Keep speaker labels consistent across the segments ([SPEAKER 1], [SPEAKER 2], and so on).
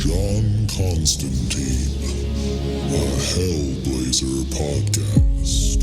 [SPEAKER 1] John Constantine, a Hellblazer podcast.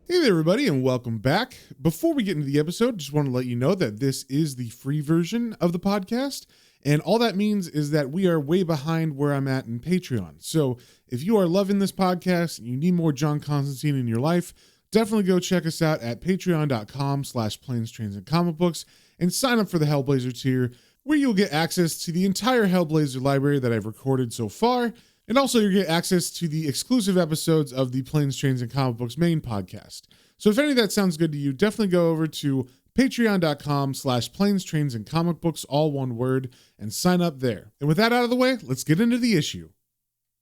[SPEAKER 2] Hey there, everybody, and welcome back. Before we get into the episode, just want to let you know that this is the free version of the podcast, and all that means is that we are way behind where I'm at in Patreon. So if you are loving this podcast and you need more John Constantine in your life, definitely go check us out at patreon.com/planes, trains, and comic books and sign up for the Hellblazer tier, where you'll get access to the entire Hellblazer library that I've recorded so far. And also you'll get access to the exclusive episodes of the Planes, Trains, and Comic Books main podcast. So if any of that sounds good to you, definitely go over to patreon.com/planes, trains, and comic books, all one word, and sign up there. And with that out of the way, let's get into the issue.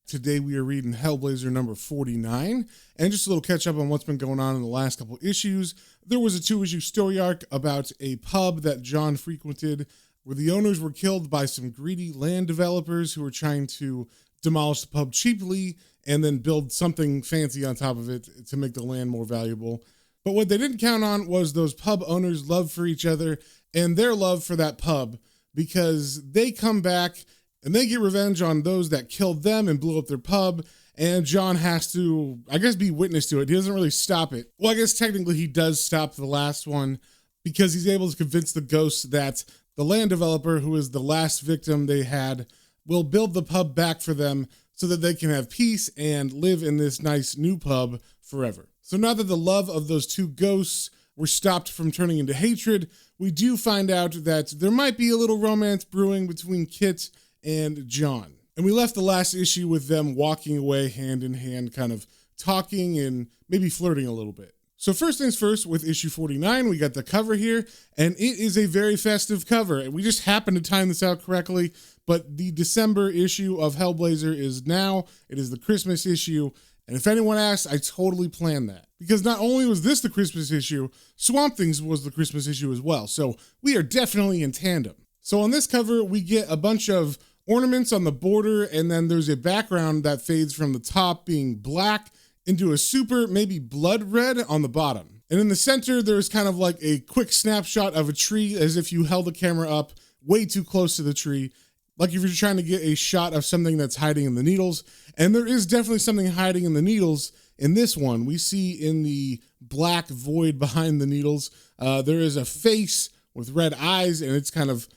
[SPEAKER 2] Today we are reading Hellblazer number 49, and just a little catch up on what's been going on in the last couple issues. There was a 2-issue story arc about a pub that John frequented, where the owners were killed by some greedy land developers who were trying to demolish the pub cheaply and then build something fancy on top of it to make the land more valuable. But what they didn't count on was those pub owners' love for each other and their love for that pub, because they come back and they get revenge on those that killed them and blew up their pub, and John has to, I guess, be witness to it. He doesn't really stop it. Well, I guess technically he does stop the last one, because he's able to convince the ghosts that the land developer, who is the last victim they had, will build the pub back for them so that they can have peace and live in this nice new pub forever. So now that the love of those two ghosts were stopped from turning into hatred, we do find out that there might be a little romance brewing between Kit and John. And we left the last issue with them walking away hand in hand, kind of talking and maybe flirting a little bit. So first things first, with issue 49, we got the cover here, and it is a very festive cover. And we just happened to time this out correctly, but the December issue of Hellblazer is now. It is the Christmas issue, and if anyone asks, I totally planned that. Because not only was this the Christmas issue, Swamp Things was the Christmas issue as well, so we are definitely in tandem. So on this cover, we get a bunch of ornaments on the border, and then there's a background that fades from the top being black into a super, maybe blood red on the bottom. And in the center, there's kind of like a quick snapshot of a tree, as if you held the camera up way too close to the tree, like if you're trying to get a shot of something that's hiding in the needles. And there is definitely something hiding in the needles in this one. We see in the black void behind the needles, there is a face with red eyes, and it's kind of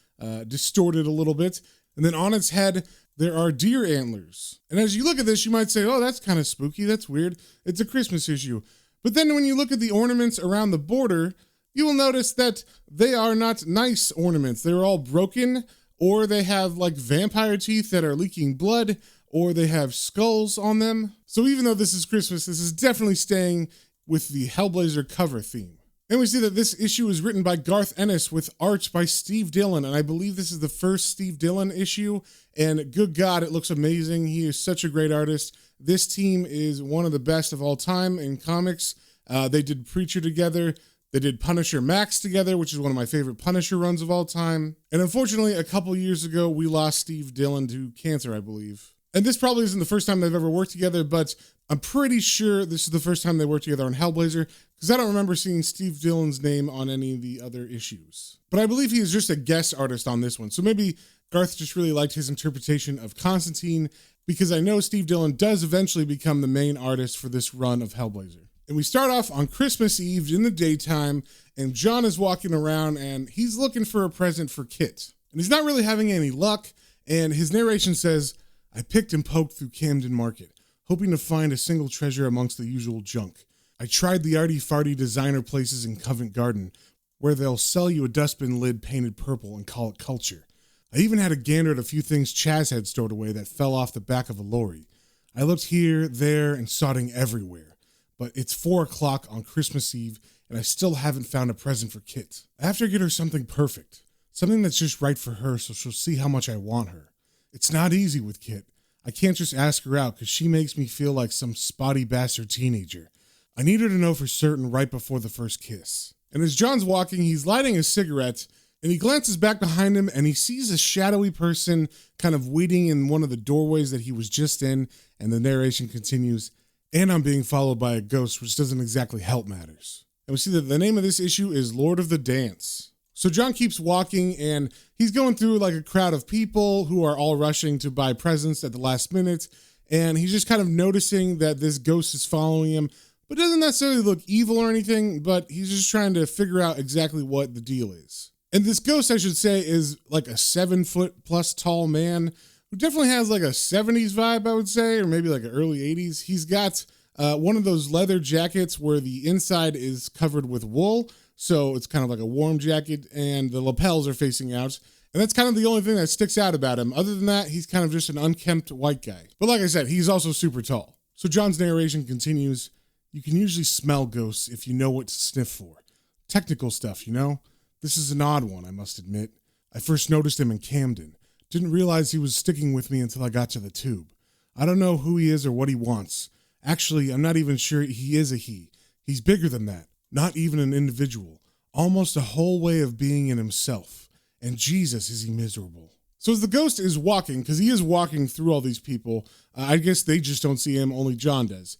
[SPEAKER 2] distorted a little bit. And then on its head, there are deer antlers. And as you look at this, you might say, oh, that's kind of spooky. That's weird. It's a Christmas issue. But then when you look at the ornaments around the border, you will notice that they are not nice ornaments. They're all broken, or they have like vampire teeth that are leaking blood, or they have skulls on them. So even though this is Christmas, this is definitely staying with the Hellblazer cover theme. And we see that this issue is written by Garth Ennis with art by Steve Dillon. And I believe this is the first Steve Dillon issue. And good God, it looks amazing. He is such a great artist. This team is one of the best of all time in comics. They did Preacher together. They did Punisher Max together, which is one of my favorite Punisher runs of all time. And unfortunately, a couple years ago, we lost Steve Dillon to cancer, I believe. And this probably isn't the first time they've ever worked together, but I'm pretty sure this is the first time they worked together on Hellblazer, because I don't remember seeing Steve Dillon's name on any of the other issues. But I believe he is just a guest artist on this one. So maybe Garth just really liked his interpretation of Constantine, because I know Steve Dillon does eventually become the main artist for this run of Hellblazer. And we start off on Christmas Eve in the daytime, and John is walking around and he's looking for a present for Kit. And he's not really having any luck, and his narration says, I picked and poked through Camden Market, hoping to find a single treasure amongst the usual junk. I tried the arty-farty designer places in Covent Garden, where they'll sell you a dustbin lid painted purple and call it culture. I even had a gander at a few things Chaz had stored away that fell off the back of a lorry. I looked here, there, and sodding everywhere. But it's 4 o'clock on Christmas Eve, and I still haven't found a present for Kit. I have to get her something perfect, something that's just right for her so she'll see how much I want her. It's not easy with Kit. I can't just ask her out because she makes me feel like some spotty bastard teenager. I need her to know for certain right before the first kiss. And as John's walking, he's lighting a cigarette, and he glances back behind him and he sees a shadowy person kind of waiting in one of the doorways that he was just in. And the narration continues, and I'm being followed by a ghost, which doesn't exactly help matters. And we see that the name of this issue is Lord of the Dance. So John keeps walking and he's going through like a crowd of people who are all rushing to buy presents at the last minute. And he's just kind of noticing that this ghost is following him, but doesn't necessarily look evil or anything, but he's just trying to figure out exactly what the deal is. And this ghost, I should say, is like a 7-foot plus tall man who definitely has like a 70s vibe, I would say, or maybe like an early 80s. He's got one of those leather jackets where the inside is covered with wool. So it's kind of like a warm jacket and the lapels are facing out. And that's kind of the only thing that sticks out about him. Other than that, he's kind of just an unkempt white guy. But like I said, he's also super tall. So John's narration continues. You can usually smell ghosts if you know what to sniff for. Technical stuff, you know? This is an odd one, I must admit. I first noticed him in Camden. Didn't realize he was sticking with me until I got to the tube. I don't know who he is or what he wants. Actually, I'm not even sure he is a he. He's bigger than that. Not even an individual. Almost a whole way of being in himself. And Jesus, is he miserable. So as the ghost is walking, because he is walking through all these people, I guess they just don't see him, only John does.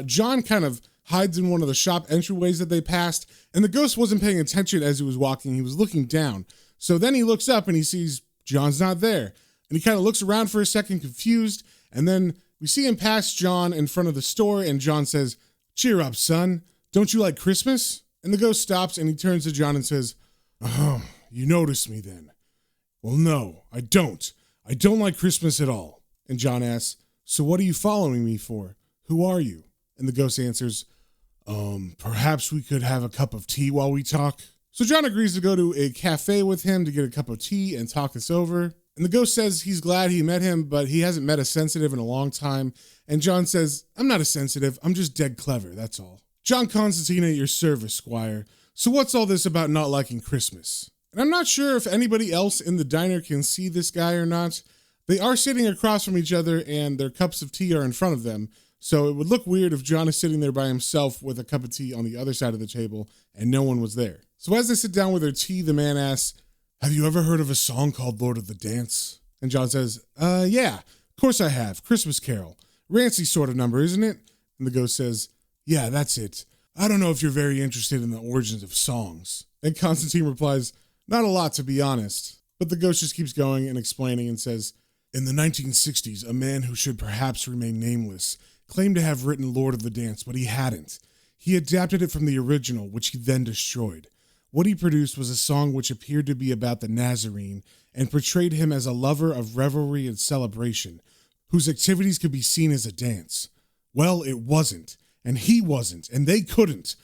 [SPEAKER 2] John kind of hides in one of the shop entryways that they passed, and the ghost wasn't paying attention as he was walking. He was looking down. So then he looks up and he sees John's not there. And he kind of looks around for a second, confused, and then we see him pass John in front of the store, and John says, "Cheer up, son. Don't you like Christmas?" And the ghost stops and he turns to John and says, "Oh, you noticed me then." "Well, no, I don't. I don't like Christmas at all." And John asks, "So what are you following me for? Who are you?" And the ghost answers, "Perhaps we could have a cup of tea while we talk." So John agrees to go to a cafe with him to get a cup of tea and talk this over. And the ghost says he's glad he met him, but he hasn't met a sensitive in a long time. And John says, "I'm not a sensitive. I'm just dead clever, that's all." "John Constantine at your service, Squire. So what's all this about not liking Christmas?" And I'm not sure if anybody else in the diner can see this guy or not. They are sitting across from each other and their cups of tea are in front of them. So it would look weird if John is sitting there by himself with a cup of tea on the other side of the table and no one was there. So as they sit down with their tea, the man asks, "Have you ever heard of a song called Lord of the Dance?" And John says, Yeah, of course I have. Christmas Carol. Rancy sort of number, isn't it?" And the ghost says, "Yeah, that's it. I don't know if you're very interested in the origins of songs." And Constantine replies, "Not a lot, to be honest." But the ghost just keeps going and explaining and says, "In the 1960s, a man who should perhaps remain nameless claimed to have written Lord of the Dance, but he hadn't. He adapted it from the original, which he then destroyed. What he produced was a song which appeared to be about the Nazarene and portrayed him as a lover of revelry and celebration, whose activities could be seen as a dance. Well, it wasn't, and he wasn't, and they couldn't.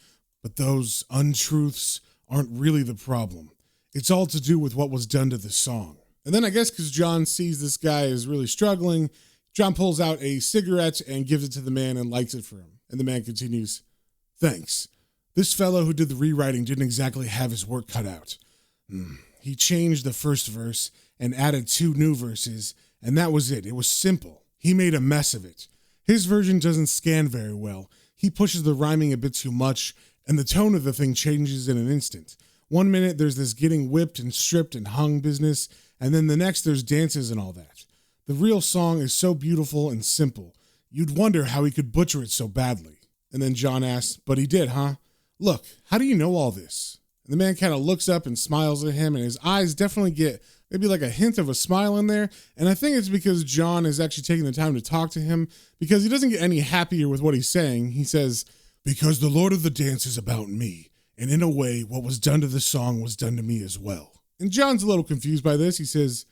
[SPEAKER 2] But those untruths aren't really the problem. It's all to do with what was done to the song." And then I guess because John sees this guy is really struggling, John pulls out a cigarette and gives it to the man and lights it for him. And the man continues, "Thanks. This fellow who did the rewriting didn't exactly have his work cut out. He changed the first verse and added 2 new verses, and that was it. It was simple. He made a mess of it. His version doesn't scan very well. He pushes the rhyming a bit too much, and the tone of the thing changes in an instant. One minute there's this getting whipped and stripped and hung business, and then the next there's dances and all that. The real song is so beautiful and simple. You'd wonder how he could butcher it so badly." And then John asks, "But he did, huh? Look, how do you know all this?" And the man kind of looks up and smiles at him, and his eyes definitely get maybe like a hint of a smile in there. And I think it's because John is actually taking the time to talk to him, because he doesn't get any happier with what he's saying. He says, "Because the Lord of the Dance is about me, and in a way, what was done to the song was done to me as well." And John's a little confused by this. He says,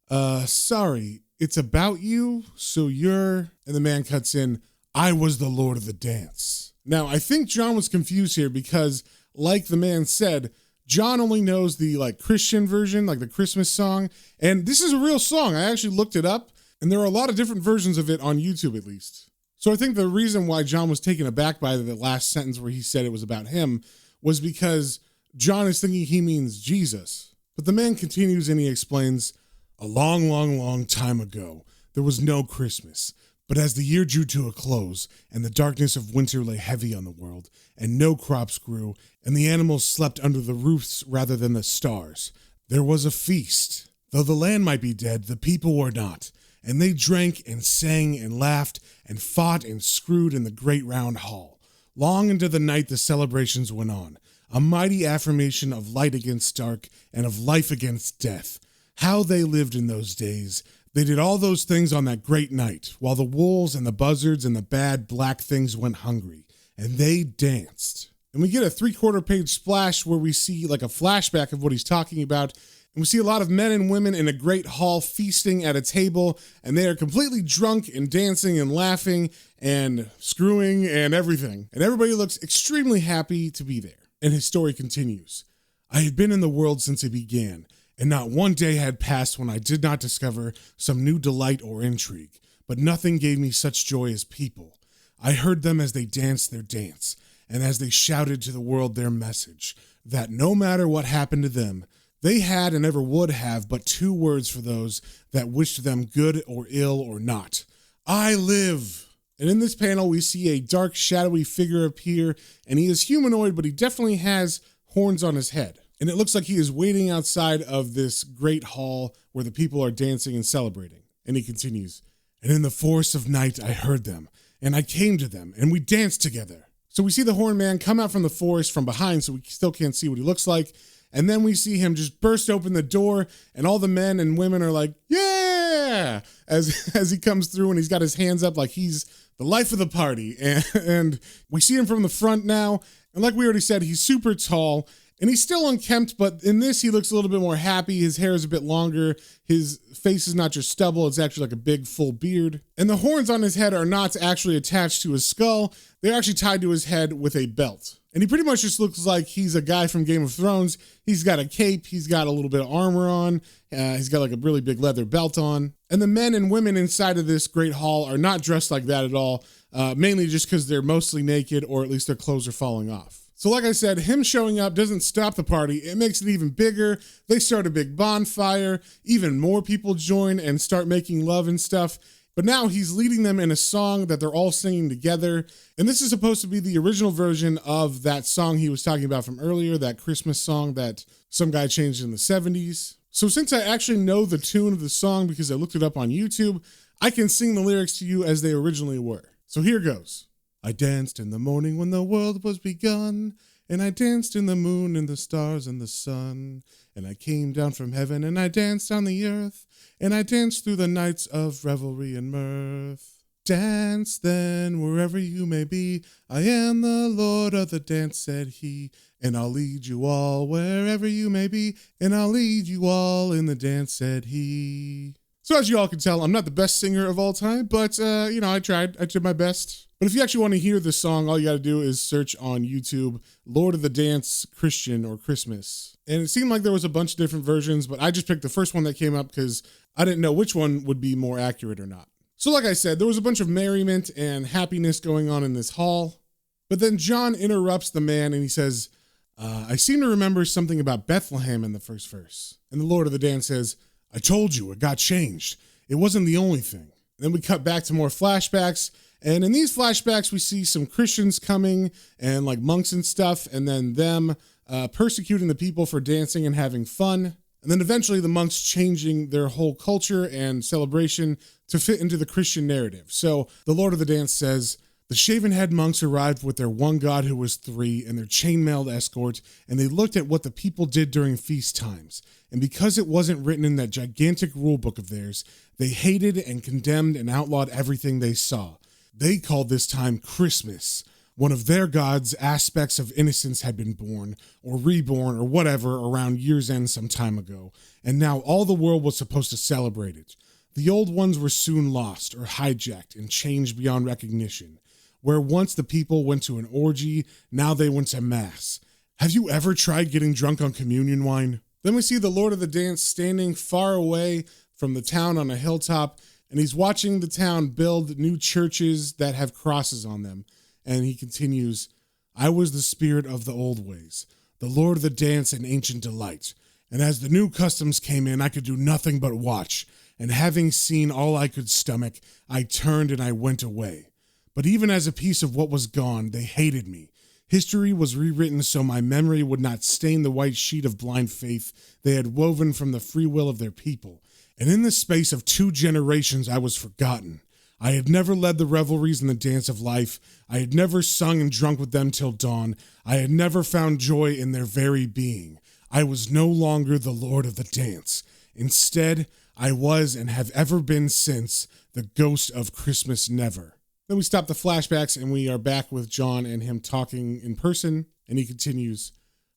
[SPEAKER 2] Sorry, it's about you? So you're..." And the man cuts in, "I was the Lord of the Dance." Now, I think John was confused here because, like the man said, John only knows the Christian version, like the Christmas song. And this is a real song. I actually looked it up, and there are a lot of different versions of it on YouTube, at least. So I think the reason why John was taken aback by the last sentence where he said it was about him was because John is thinking he means Jesus. But the man continues and he explains, "A long, long, long time ago, there was no Christmas. But as the year drew to a close, and the darkness of winter lay heavy on the world, and no crops grew, and the animals slept under the roofs rather than the stars, there was a feast. Though the land might be dead, the people were not. And they drank and sang and laughed and fought and screwed in the great round hall. Long into the night the celebrations went on, a mighty affirmation of light against dark and of life against death. How they lived in those days. They did all those things on that great night, while the wolves and the buzzards and the bad black things went hungry. And they danced. And we get a 3/4 page splash where we see like a flashback of what he's talking about. And we see a lot of men and women in a great hall feasting at a table, and they are completely drunk and dancing and laughing and screwing and everything. And everybody looks extremely happy to be there. And his story continues. I had been in the world since it began, and not one day had passed when I did not discover some new delight or intrigue, but nothing gave me such joy as people. I heard them as they danced their dance, and as they shouted to the world their message, that no matter what happened to them, they had and ever would have but two words for those that wished them good or ill or not. I live. And in this panel, we see a dark, shadowy figure appear, and he is humanoid, but he definitely has horns on his head. And it looks like he is waiting outside of this great hall where the people are dancing and celebrating. And he continues, and in the forest of night I heard them, and I came to them, and we danced together. So we see the horn man come out from the forest from behind, so we still can't see what he looks like. And then we see him just burst open the door, and all the men and women are like, yeah, as he comes through, and he's got his hands up like he's the life of the party. And we see him from the front now. And like we already said, he's super tall, and he's still unkempt, but in this, he looks a little bit more happy. His hair is a bit longer. His face is not just stubble. It's actually like a big, full beard. And the horns on his head are not actually attached to his skull. They're actually tied to his head with a belt. And he pretty much just looks like he's a guy from Game of Thrones. He's got a cape. He's got a little bit of armor on. He's got like a really big leather belt on. And the men and women inside of this great hall are not dressed like that at all, mainly just because they're mostly naked, or at least their clothes are falling off. So like I said, him showing up doesn't stop the party. It makes it even bigger. They start a big bonfire. Even more people join and start making love and stuff. But now he's leading them in a song that they're all singing together. And this is supposed to be the original version of that song he was talking about from earlier, that Christmas song that some guy changed in the 70s. So since I actually know the tune of the song because I looked it up on YouTube, I can sing the lyrics to you as they originally were. So here goes. I danced in the morning when the world was begun, and I danced in the moon and the stars and the sun, and I came down from heaven and I danced on the earth, and I danced through the nights of revelry and mirth. Dance then wherever you may be, I am the Lord of the dance, said he, and I'll lead you all wherever you may be, and I'll lead you all in the dance, said he. So as you all can tell, I'm not the best singer of all time, but I tried. I did my best. But if you actually want to hear this song, all you got to do is search on YouTube, Lord of the Dance Christian or Christmas. And it seemed like there was a bunch of different versions, but I just picked the first one that came up because I didn't know which one would be more accurate or not. So like I said, there was a bunch of merriment and happiness going on in this hall. But then John interrupts the man and he says, I seem to remember something about Bethlehem in the first verse. And the Lord of the Dance says, I told you, it got changed. It wasn't the only thing. And then we cut back to more flashbacks. And in these flashbacks, we see some Christians coming and like monks and stuff, and then them persecuting the people for dancing and having fun. And then eventually the monks changing their whole culture and celebration to fit into the Christian narrative. So the Lord of the Dance says, the shaven-head monks arrived with their one god who was three and their chain-mailed escort, and they looked at what the people did during feast times. And because it wasn't written in that gigantic rule book of theirs, they hated and condemned and outlawed everything they saw. They called this time Christmas. One of their gods' aspects of innocence had been born, or reborn, or whatever, around year's end some time ago, and now all the world was supposed to celebrate it. The old ones were soon lost, or hijacked, and changed beyond recognition. Where once the people went to an orgy, now they went to mass. Have you ever tried getting drunk on communion wine? Then we see the Lord of the Dance standing far away from the town on a hilltop, and he's watching the town build new churches that have crosses on them. And he continues, I was the spirit of the old ways, the Lord of the Dance and ancient delight. And as the new customs came in, I could do nothing but watch. and having seen all I could stomach, I turned and I went away. But even as a piece of what was gone, they hated me. History was rewritten so my memory would not stain the white sheet of blind faith they had woven from the free will of their people. And in the space of 2 generations, I was forgotten. I had never led the revelries in the dance of life. I had never sung and drunk with them till dawn. I had never found joy in their very being. I was no longer the lord of the dance. Instead, I was and have ever been since the ghost of Christmas never. Then we stop the flashbacks and we are back with John and him talking in person. And he continues,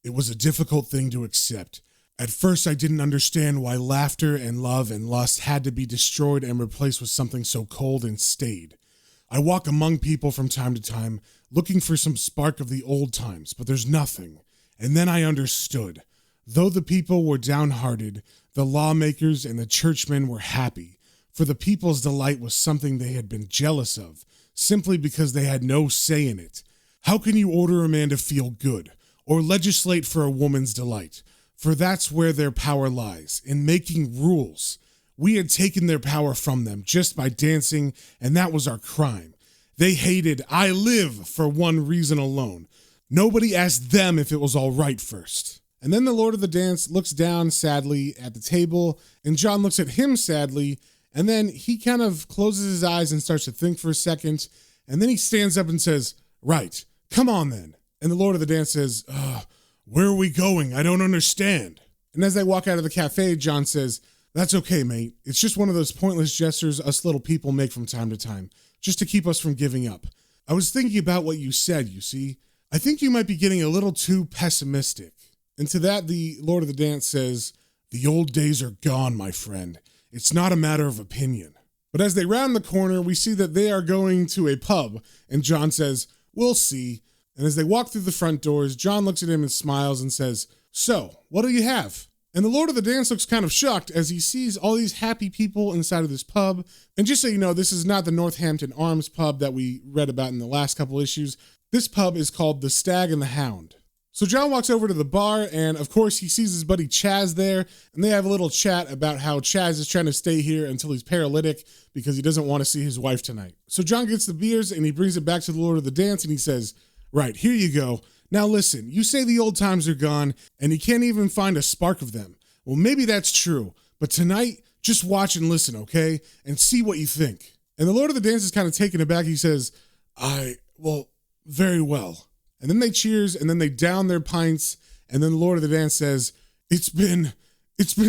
[SPEAKER 2] "It was a difficult thing to accept. At first, I didn't understand why laughter and love and lust had to be destroyed and replaced with something so cold and staid. I walk among people from time to time, looking for some spark of the old times, but there's nothing. And then I understood. Though the people were downhearted, the lawmakers and the churchmen were happy, for the people's delight was something they had been jealous of, simply because they had no say in it. How can you order a man to feel good, or legislate for a woman's delight? For that's where their power lies, in making rules. We had taken their power from them just by dancing, and that was our crime. They hated I live for one reason alone. Nobody asked them if it was all right first." And then the Lord of the Dance looks down sadly at the table, and John looks at him sadly, and then he kind of closes his eyes and starts to think for a second, and then he stands up and says, "Right, come on then." And the Lord of the Dance says, "Where are we going? I don't understand." And as they walk out of the cafe, John says, "That's okay, mate. It's just one of those pointless gestures us little people make from time to time, just to keep us from giving up. I was thinking about what you said, you see. I think you might be getting a little too pessimistic." And to that, the Lord of the Dance says, "The old days are gone, my friend. It's not a matter of opinion." But as they round the corner, we see that they are going to a pub, and John says, "We'll see." And as they walk through the front doors, John looks at him and smiles and says, "So, what do you have?" And the Lord of the Dance looks kind of shocked as he sees all these happy people inside of this pub. And just so you know, this is not the Northampton Arms pub that we read about in the last couple issues. This pub is called the Stag and the Hound. So John walks over to the bar, and of course he sees his buddy Chaz there, and they have a little chat about how Chaz is trying to stay here until he's paralytic because he doesn't want to see his wife tonight. So John gets the beers and he brings it back to the Lord of the Dance and he says, "Right, here you go. Now listen, you say the old times are gone and you can't even find a spark of them. Well, maybe that's true, but tonight, just watch and listen, okay? And see what you think." And the Lord of the Dance is kind of taken aback. He says, very well." And then they cheers and then they down their pints. And then the Lord of the Dance says, It's been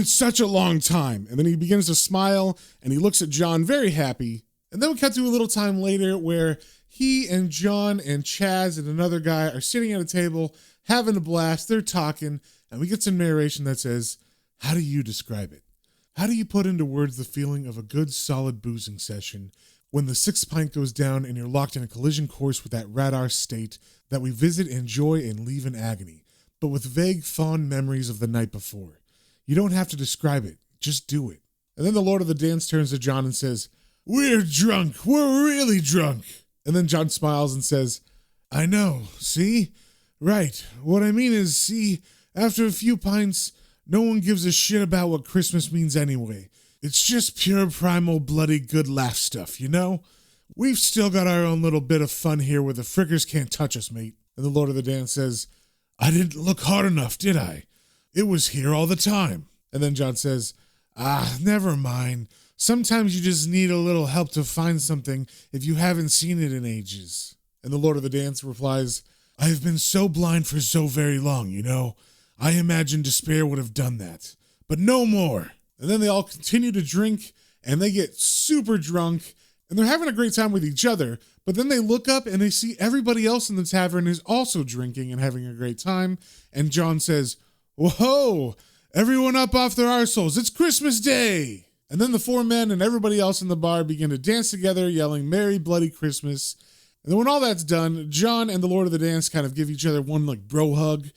[SPEAKER 2] such a long time." And then he begins to smile and he looks at John very happy. And then we cut to a little time later where he and John and Chaz and another guy are sitting at a table, having a blast. They're talking, and we get some narration that says, "How do you describe it? How do you put into words the feeling of a good, solid boozing session when the 6th pint goes down and you're locked in a collision course with that radar state that we visit, enjoy, and leave in agony, but with vague, fond memories of the night before? You don't have to describe it. Just do it." And then the Lord of the Dance turns to John and says, "We're drunk. We're really drunk." And then John smiles and says, "I know. See? Right. What I mean is, see, after a few pints, no one gives a shit about what Christmas means anyway. It's just pure primal bloody good laugh stuff, you know? We've still got our own little bit of fun here where the frickers can't touch us, mate." And the Lord of the Dance says, "I didn't look hard enough, did I? It was here all the time." And then John says, "Never mind. Sometimes you just need a little help to find something if you haven't seen it in ages." And the Lord of the Dance replies, "I have been so blind for so very long, you know. I imagine despair would have done that. But no more." And then they all continue to drink, and they get super drunk, and they're having a great time with each other. But then they look up, and they see everybody else in the tavern is also drinking and having a great time. And John says, "Whoa, everyone up off their arseholes. It's Christmas Day." And then the 4 men and everybody else in the bar begin to dance together, yelling, "Merry Bloody Christmas." And then when all that's done, John and the Lord of the Dance kind of give each other one like bro hug.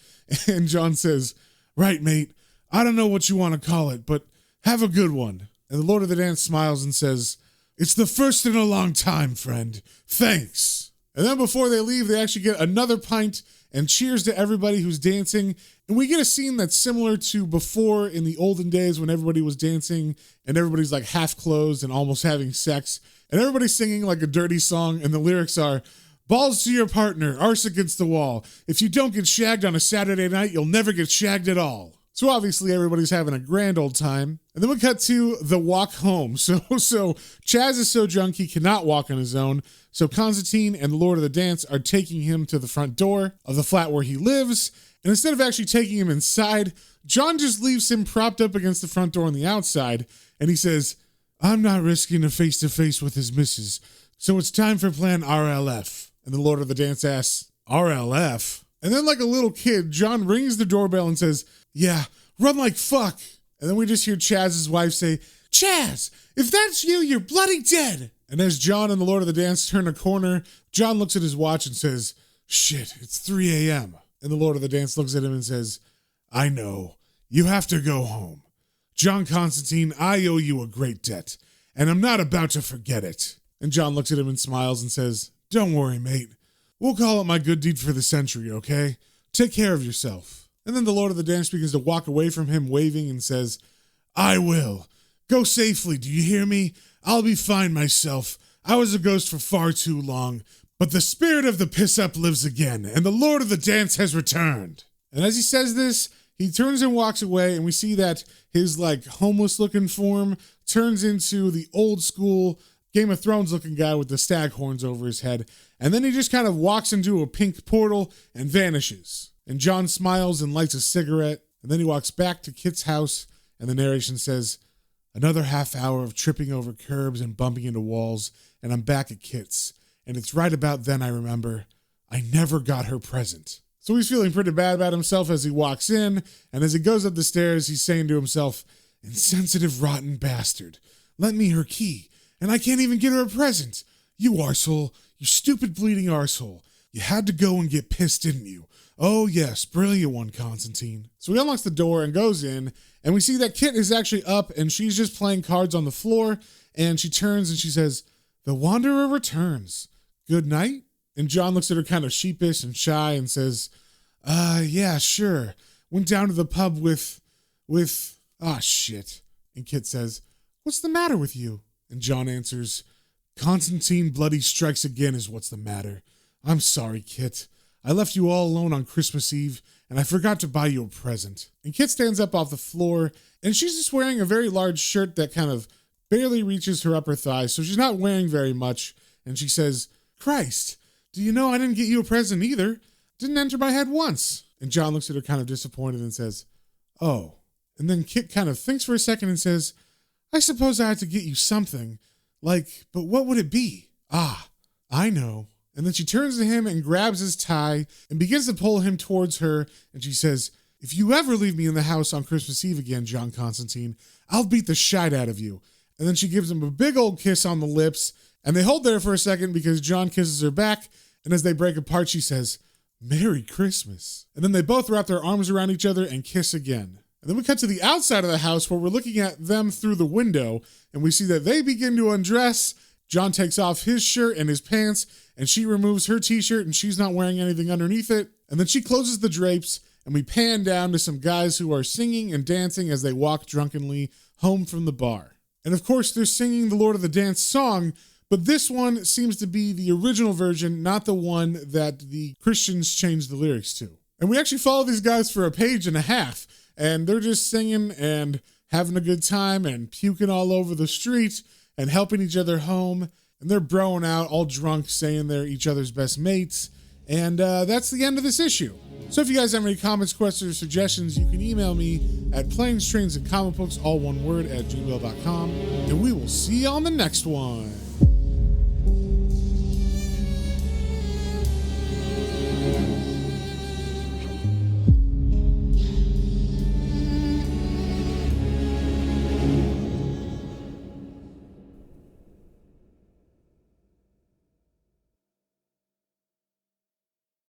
[SPEAKER 2] And John says, "Right, mate. I don't know what you want to call it, but have a good one." And the Lord of the Dance smiles and says, "It's the first in a long time, friend. Thanks." And then before they leave, they actually get another pint and cheers to everybody who's dancing. And we get a scene that's similar to before in the olden days when everybody was dancing and everybody's like half clothed and almost having sex. And everybody's singing like a dirty song. And the lyrics are, balls to your partner, arse against the wall. If you don't get shagged on a Saturday night, you'll never get shagged at all. So obviously everybody's having a grand old time. And then we cut to the walk home. So Chaz is so drunk he cannot walk on his own. So Constantine and the Lord of the Dance are taking him to the front door of the flat where he lives. And instead of actually taking him inside, John just leaves him propped up against the front door on the outside. And he says, I'm not risking a face-to-face with his missus. So it's time for plan RLF. And the Lord of the Dance asks, RLF? And then like a little kid, John rings the doorbell and says, yeah, run like fuck. And then we just hear Chaz's wife say, Chaz, if that's you, you're bloody dead. And as John and the Lord of the Dance turn a corner, John looks at his watch and says, shit, it's 3 a.m. And the Lord of the Dance looks at him and says, I know, you have to go home. John Constantine, I owe you a great debt, and I'm not about to forget it. And John looks at him and smiles and says, don't worry, mate. We'll call it my good deed for the century, okay? Take care of yourself. And then the Lord of the Dance begins to walk away from him, waving, and says, I will. Go safely, do you hear me? I'll be fine myself. I was a ghost for far too long, but the spirit of the piss-up lives again, and the Lord of the Dance has returned. And as he says this, he turns and walks away, and we see that his, like, homeless-looking form turns into the old-school Game of Thrones-looking guy with the stag horns over his head, and then he just kind of walks into a pink portal and vanishes. And John smiles and lights a cigarette, and then he walks back to Kit's house, and the narration says, another half hour of tripping over curbs and bumping into walls, and I'm back at Kit's. And it's right about then I remember, I never got her present. So he's feeling pretty bad about himself as he walks in, and as he goes up the stairs, he's saying to himself, insensitive, rotten bastard. Lent me her key, and I can't even get her a present. You arsehole, you stupid bleeding arsehole. You had to go and get pissed, didn't you? Oh yes, brilliant one, Constantine. So he unlocks the door and goes in, and we see that Kit is actually up, and she's just playing cards on the floor, and she turns and she says, the Wanderer returns. Good night? And John looks at her kind of sheepish and shy and says, yeah, sure. Went down to the pub with, shit. And Kit says, what's the matter with you? And John answers, Constantine bloody strikes again is what's the matter. I'm sorry, Kit. I left you all alone on Christmas Eve, and I forgot to buy you a present. And Kit stands up off the floor, and she's just wearing a very large shirt that kind of barely reaches her upper thigh, so she's not wearing very much. And she says, Christ, do you know I didn't get you a present either? Didn't enter my head once. And John looks at her kind of disappointed and says, oh. And then Kit kind of thinks for a second and says, I suppose I had to get you something. Like, but what would it be? Ah, I know. And then she turns to him and grabs his tie and begins to pull him towards her. And she says, if you ever leave me in the house on Christmas Eve again, John Constantine, I'll beat the shite out of you. And then she gives him a big old kiss on the lips. And they hold there for a second because John kisses her back. And as they break apart, she says, Merry Christmas. And then they both wrap their arms around each other and kiss again. And then we cut to the outside of the house where we're looking at them through the window. And we see that they begin to undress. John takes off his shirt and his pants, and she removes her t-shirt, and she's not wearing anything underneath it. And then she closes the drapes, and we pan down to some guys who are singing and dancing as they walk drunkenly home from the bar. And of course, they're singing the Lord of the Dance song, but this one seems to be the original version, not the one that the Christians changed the lyrics to. And we actually follow these guys for a page and a half, and they're just singing and having a good time and puking all over the street and helping each other home. And they're broing out all drunk, saying they're each other's best mates. And that's the end of this issue. So if you guys have any comments, questions, or suggestions, you can email me at planes, trains, and comic books, all one word, @gmail.com. And we will see you on the next one.